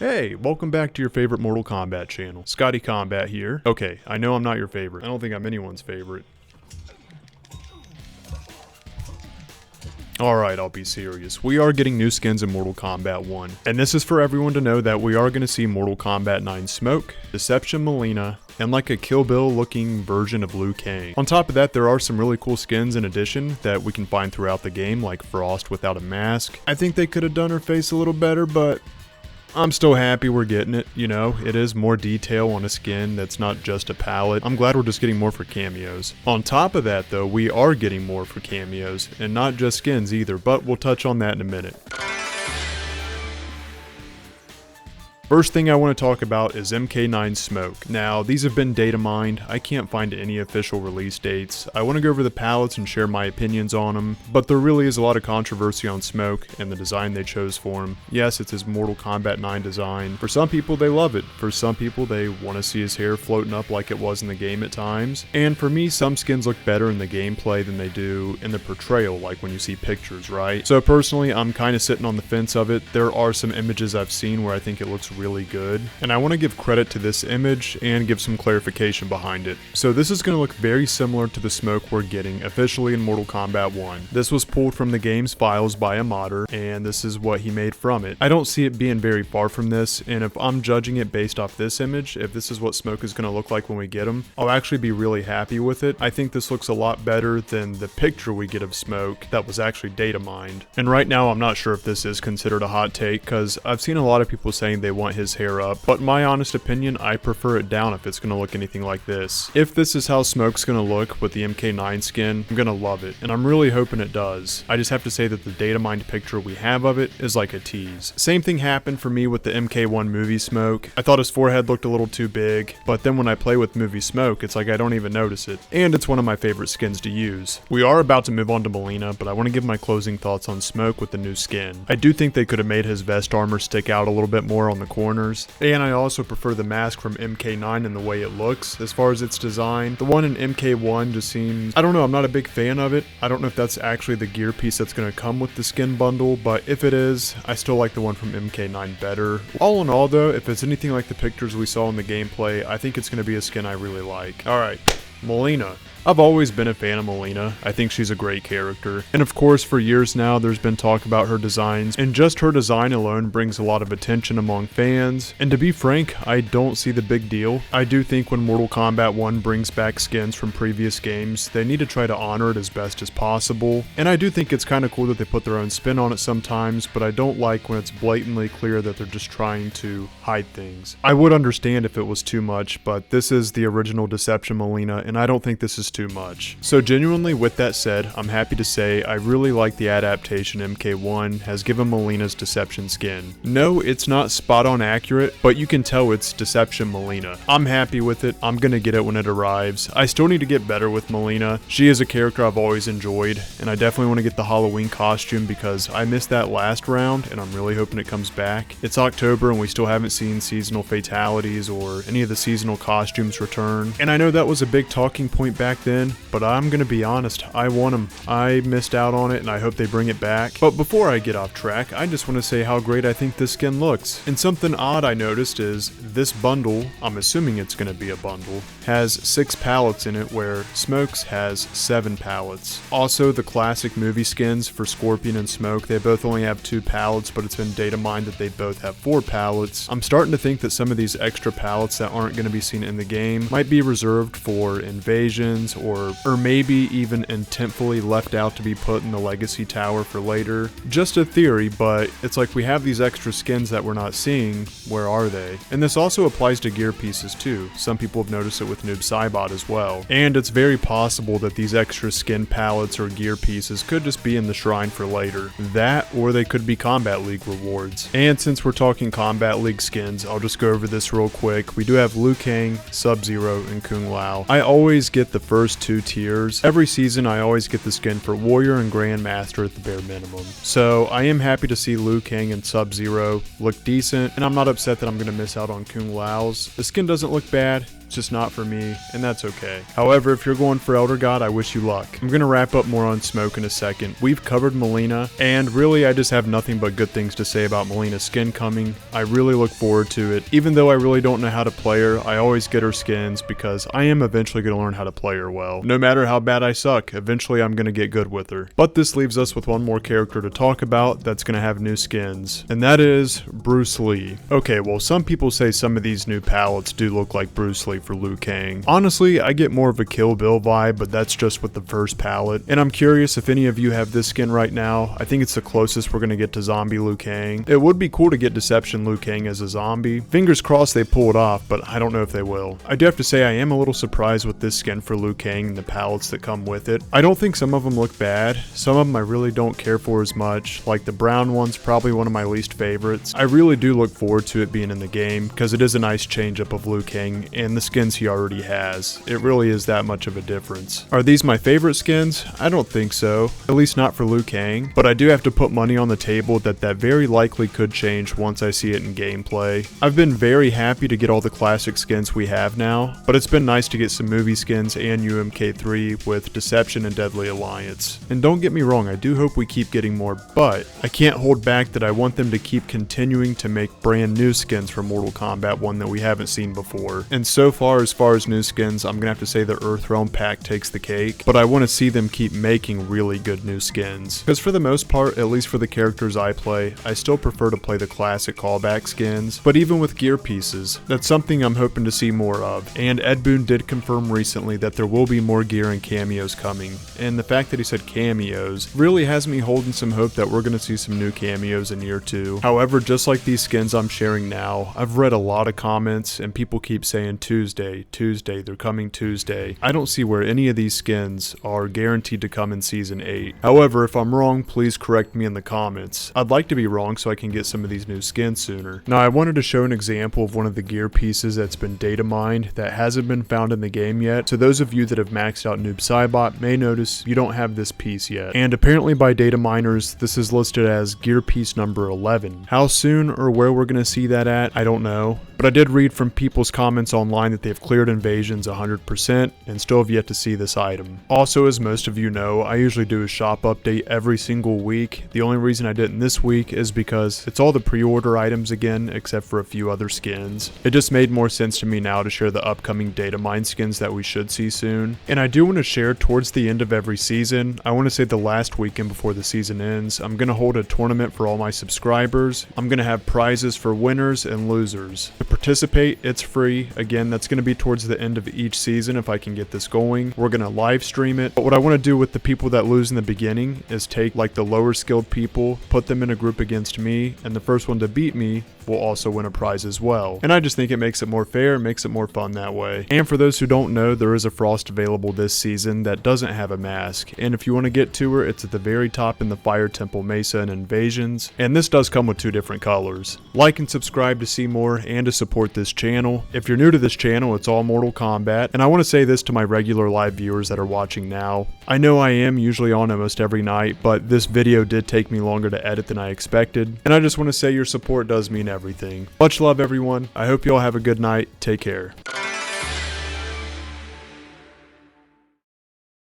Hey, welcome back to your favorite Mortal Kombat channel. Scotty Combat here. Okay, I know I'm not your favorite. I don't think I'm anyone's favorite. Alright, I'll be serious. We are getting new skins in Mortal Kombat 1. And this is for everyone to know that we are going to see Mortal Kombat 9 Smoke, Deception Mileena, and like a Kill Bill looking version of Liu Kang. On top of that, there are some really cool skins in addition that we can find throughout the game, like Frost without a mask. I think they could have done her face a little better, but I'm still happy we're getting it, you know, it is more detail on a skin that's not just a palette. I'm glad we're just getting more for cameos. On top of that though, we are getting more for cameos, and not just skins either, but we'll touch on that in a minute. First thing I want to talk about is MK9 Smoke. Now, these have been data mined. I can't find any official release dates. I want to go over the palettes and share my opinions on them, but there really is a lot of controversy on Smoke and the design they chose for him. Yes, it's his Mortal Kombat 9 design. For some people, they love it. For some people, they want to see his hair floating up like it was in the game at times. And for me, some skins look better in the gameplay than they do in the portrayal, like when you see pictures, right? So personally, I'm kind of sitting on the fence of it. There are some images I've seen where I think it looks really good, and I want to give credit to this image and give some clarification behind it. So this is going to look very similar to the Smoke we're getting officially in Mortal Kombat 1. This was pulled from the game's files by a modder, and this is what he made from it. I don't see it being very far from this, and if I'm judging it based off this image, if this is what Smoke is going to look like when we get him, I'll actually be really happy with it. I think this looks a lot better than the picture we get of Smoke that was actually data mined. And right now I'm not sure if this is considered a hot take, because I've seen a lot of people saying they want his hair up, but in my honest opinion, I prefer it down if it's going to look anything like this. If this is how Smoke's going to look with the MK9 skin, I'm going to love it, and I'm really hoping it does. I just have to say that the data mined picture we have of it is like a tease. Same thing happened for me with the MK1 movie Smoke. I thought his forehead looked a little too big, but then when I play with movie Smoke, it's like I don't even notice it, and it's one of my favorite skins to use. We are about to move on to Mileena, but I want to give my closing thoughts on Smoke with the new skin. I do think they could have made his vest armor stick out a little bit more on the corners, and I also prefer the mask from MK9 and the way it looks as far as its design. The one in MK1 just seems, I don't know, I'm not a big fan of it. I don't know if that's actually the gear piece that's going to come with the skin bundle, but if it is, I still like the one from MK9 better. All in all though, if it's anything like the pictures we saw in the gameplay, I think it's going to be a skin I really like. Alright, Mileena. I've always been a fan of Mileena. I think she's a great character. And of course, for years now, there's been talk about her designs, and just her design alone brings a lot of attention among fans. And to be frank, I don't see the big deal. I do think when Mortal Kombat 1 brings back skins from previous games, they need to try to honor it as best as possible. And I do think it's kind of cool that they put their own spin on it sometimes, but I don't like when it's blatantly clear that they're just trying to hide things. I would understand if it was too much, but this is the original Deception Mileena, and I don't think this is too much. So genuinely, with that said, I'm happy to say I really like the adaptation MK1 has given Mileena's Deception skin. No, it's not spot on accurate, but you can tell it's Deception Mileena. I'm happy with it. I'm gonna get it when it arrives. I still need to get better with Mileena. She is a character I've always enjoyed, and I definitely want to get the Halloween costume because I missed that last round, and I'm really hoping it comes back. It's October and we still haven't seen seasonal fatalities or any of the seasonal costumes return, and I know that was a big talking point back then, but I'm gonna be honest, I want them. I missed out on it and I hope they bring it back. But before I get off track, I just want to say how great I think this skin looks. And something odd I noticed is this bundle, I'm assuming it's gonna be a bundle, has 6 palettes in it where Smoke's has 7 palettes. Also, the classic movie skins for Scorpion and Smoke, they both only have 2 palettes, but it's been data mined that they both have 4 palettes. I'm starting to think that some of these extra palettes that aren't going to be seen in the game might be reserved for invasions or maybe even intentfully left out to be put in the Legacy Tower for later. Just a theory, but it's like we have these extra skins that we're not seeing. Where are they? And this also applies to gear pieces too. Some people have noticed it with Noob Saibot as well. And it's very possible that these extra skin palettes or gear pieces could just be in the shrine for later. That, or they could be Kombat League rewards. And since we're talking Kombat League skins, I'll just go over this real quick. We do have Liu Kang, Sub-Zero, and Kung Lao. I always get the first 2 tiers. Every season I always get the skin for Warrior and Grandmaster at the bare minimum. So I am happy to see Liu Kang and Sub-Zero look decent, and I'm not upset that I'm going to miss out on Kung Lao's. The skin doesn't look bad. It's just not for me, and that's okay. However, if you're going for Elder God, I wish you luck. I'm gonna wrap up more on Smoke in a second. We've covered Mileena, and really I just have nothing but good things to say about Mileena's skin coming. I really look forward to it. Even though I really don't know how to play her, I always get her skins because I am eventually gonna learn how to play her well. No matter how bad I suck, eventually I'm gonna get good with her. But this leaves us with one more character to talk about that's gonna have new skins, and that is Bruce Lee. Okay, well, some people say some of these new palettes do look like Bruce Lee for Liu Kang. Honestly, I get more of a Kill Bill vibe, but that's just with the first palette. And I'm curious if any of you have this skin right now. I think it's the closest we're gonna get to zombie Liu Kang. It would be cool to get Deception Liu Kang as a zombie. Fingers crossed they pull it off, but I don't know if they will. I do have to say I am a little surprised with this skin for Liu Kang and the palettes that come with it. I don't think some of them look bad. Some of them I really don't care for as much. Like the brown one's probably one of my least favorites. I really do look forward to it being in the game because it is a nice change up of Liu Kang and the skins he already has. It really is that much of a difference. Are these my favorite skins? I don't think so. At least not for Liu Kang. But I do have to put money on the table that very likely could change once I see it in gameplay. I've been very happy to get all the classic skins we have now, but it's been nice to get some movie skins and UMK3 with Deception and Deadly Alliance. And don't get me wrong, I do hope we keep getting more, but I can't hold back that I want them to keep continuing to make brand new skins for Mortal Kombat 1 that we haven't seen before. And so far as new skins, I'm gonna have to say the Earthrealm pack takes the cake, but I want to see them keep making really good new skins. Because for the most part, at least for the characters I play, I still prefer to play the classic callback skins, but even with gear pieces, that's something I'm hoping to see more of. And Ed Boon did confirm recently that there will be more gear and cameos coming, and the fact that he said cameos really has me holding some hope that we're going to see some new cameos in year 2. However, just like these skins I'm sharing now, I've read a lot of comments and people keep saying Tuesday, they're coming Tuesday. I don't see where any of these skins are guaranteed to come in Season 8. However, if I'm wrong, please correct me in the comments. I'd like to be wrong so I can get some of these new skins sooner. Now, I wanted to show an example of one of the gear pieces that's been data mined that hasn't been found in the game yet. So those of you that have maxed out Noob Saibot may notice you don't have this piece yet. And apparently by data miners, this is listed as gear piece number 11. How soon or where we're going to see that at, I don't know. But I did read from people's comments online that they've cleared invasions 100% and still have yet to see this item. Also, as most of you know, I usually do a shop update every single week. The only reason I didn't this week is because it's all the pre-order items again, except for a few other skins. It just made more sense to me now to share the upcoming data mine skins that we should see soon. And I do want to share towards the end of every season, I want to say the last weekend before the season ends, I'm going to hold a tournament for all my subscribers. I'm going to have prizes for winners and losers. To participate, it's free. Again, that's going to be towards the end of each season if I can get this going. We're going to live stream it. But what I want to do with the people that lose in the beginning is take like the lower skilled people, put them in a group against me, and the first one to beat me will also win a prize as well. And I just think it makes it more fair, makes it more fun that way. And for those who don't know, there is a Frost available this season that doesn't have a mask. And if you want to get to her, it's at the very top in the Fire Temple Mesa and Invasions. And this does come with 2 different colors. Like and subscribe to see more and to support this channel. If you're new to this channel, it's all Mortal Kombat. And I want to say this to my regular live viewers that are watching now. I know I am usually on almost every night, but this video did take me longer to edit than I expected. And I just want to say your support does mean everything. Much love, everyone. I hope you all have a good night. Take care.